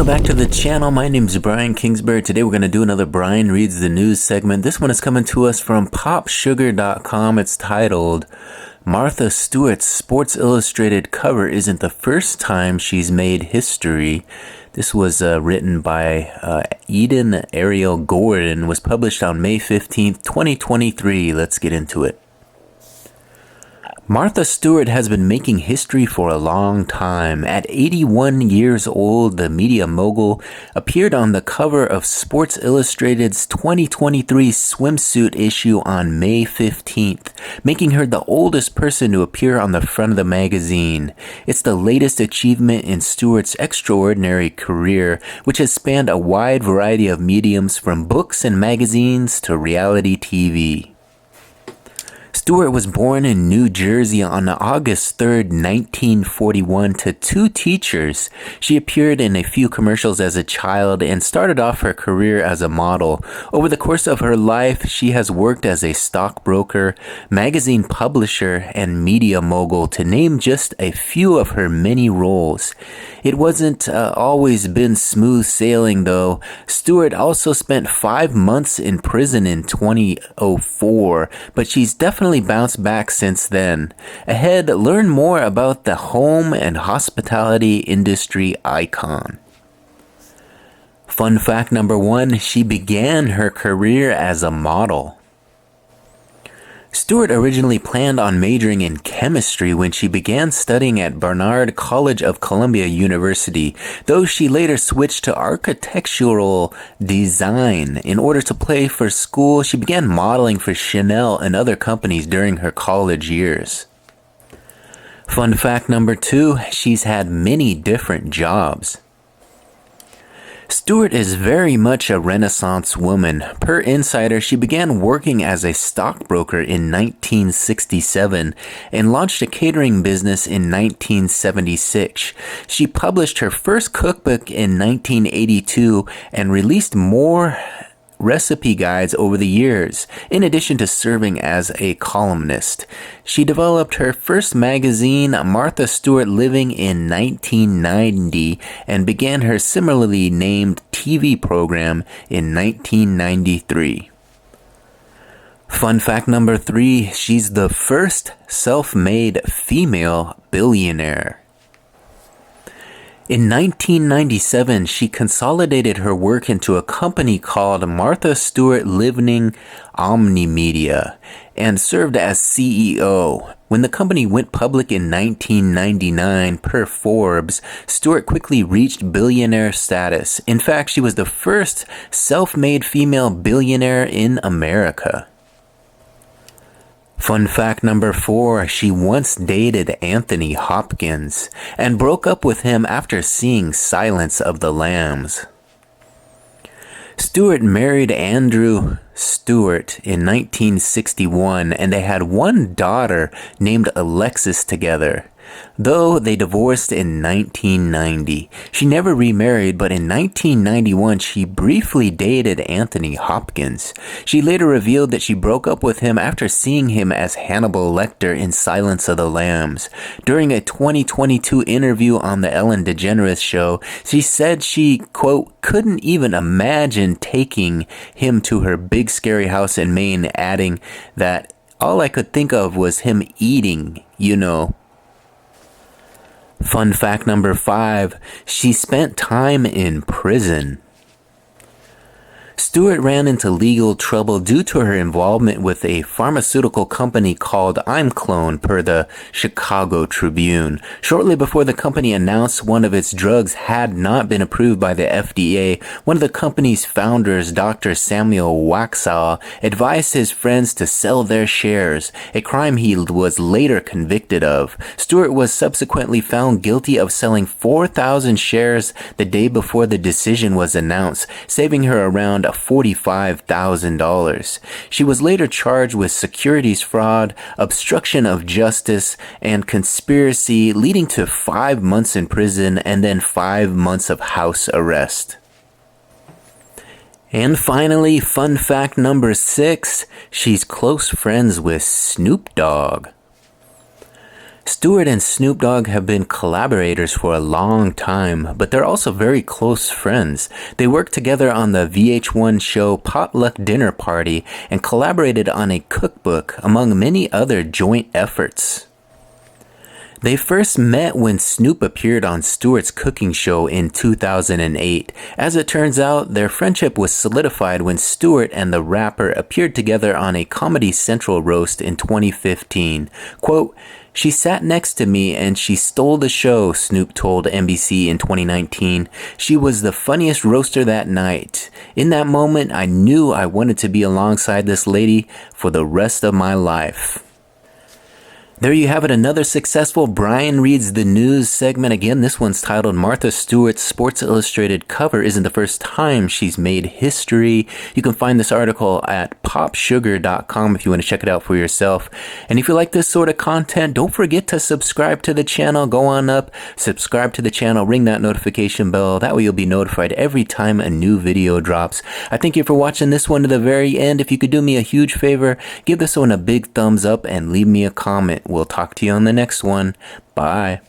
back to the channel. My name is Brian Kingsbury. Today we're going to do another Brian Reads the News segment. This one is coming to us from popsugar.com. It's titled, Martha Stewart's Sports Illustrated cover isn't the first time she's made history. This was written by Eden Ariel Gordon, was published on May 15th, 2023. Let's get into it. Martha Stewart has been making history for a long time. At 81 years old, the media mogul appeared on the cover of Sports Illustrated's 2023 swimsuit issue on May 15th, making her the oldest person to appear on the front of the magazine. It's the latest achievement in Stewart's extraordinary career, which has spanned a wide variety of mediums from books and magazines to reality TV. Stewart was born in New Jersey on August 3rd, 1941, to two teachers. She appeared in a few commercials as a child and started off her career as a model. Over the course of her life, she has worked as a stockbroker, magazine publisher, and media mogul, to name just a few of her many roles. It wasn't always been smooth sailing, though. Stewart also spent 5 months in prison in 2004, but she's definitely bounced back since then. Ahead, learn more about the home and hospitality industry icon. Fun fact number 1, she began her career as a model. Stewart originally planned on majoring in chemistry when she began studying at Barnard College of Columbia University, though she later switched to architectural design. In order to pay for school, she began modeling for Chanel and other companies during her college years. Fun fact number 2, she's had many different jobs. Stewart is very much a Renaissance woman. Per Insider, she began working as a stockbroker in 1967 and launched a catering business in 1976. She published her first cookbook in 1982 and released more recipe guides over the years, in addition to serving as a columnist. She developed her first magazine, Martha Stewart Living, in 1990 and began her similarly named TV program in 1993. Fun fact number 3, she's the first self-made female billionaire. In 1997, she consolidated her work into a company called Martha Stewart Living Omnimedia and served as CEO. When the company went public in 1999, per Forbes, Stewart quickly reached billionaire status. In fact, she was the first self-made female billionaire in America. Fun fact number 4, she once dated Anthony Hopkins and broke up with him after seeing Silence of the Lambs. Stewart married Andrew Stewart in 1961 and they had one daughter named Alexis together, though they divorced in 1990. She never remarried, but in 1991 she briefly dated Anthony Hopkins. She later revealed that she broke up with him after seeing him as Hannibal Lecter in Silence of the Lambs. During a 2022 interview on the Ellen DeGeneres show, she said she, quote, couldn't even imagine taking him to her big scary house in Maine, adding that all I could think of was him eating, you know. Fun fact number 5, she spent time in prison. Stewart ran into legal trouble due to her involvement with a pharmaceutical company called ImClone, per the Chicago Tribune. Shortly before the company announced one of its drugs had not been approved by the FDA, one of the company's founders, Dr. Samuel Waxaw, advised his friends to sell their shares, a crime he was later convicted of. Stewart was subsequently found guilty of selling 4,000 shares the day before the decision was announced, saving her around $45,000. She was later charged with securities fraud, obstruction of justice, and conspiracy, leading to 5 months in prison and then 5 months of house arrest. And finally, fun fact number 6, she's close friends with Snoop Dogg. Stewart and Snoop Dogg have been collaborators for a long time, but they're also very close friends. They worked together on the VH1 show Potluck Dinner Party and collaborated on a cookbook, among many other joint efforts. They first met when Snoop appeared on Stewart's cooking show in 2008. As it turns out, their friendship was solidified when Stewart and the rapper appeared together on a Comedy Central roast in 2015. Quote, "She sat next to me and she stole the show," Snoop told NBC in 2019. "She was the funniest roaster that night. In that moment, I knew I wanted to be alongside this lady for the rest of my life." There you have it, another successful Brian Reads the News segment. Again, this one's titled Martha Stewart's Sports Illustrated cover isn't the first time she's made history. You can find this article at popsugar.com if you want to check it out for yourself. And if you like this sort of content, don't forget to subscribe to the channel. Go on up, subscribe to the channel, ring that notification bell. That way you'll be notified every time a new video drops. I thank you for watching this one to the very end. If you could do me a huge favor, give this one a big thumbs up and leave me a comment. We'll talk to you on the next one. Bye.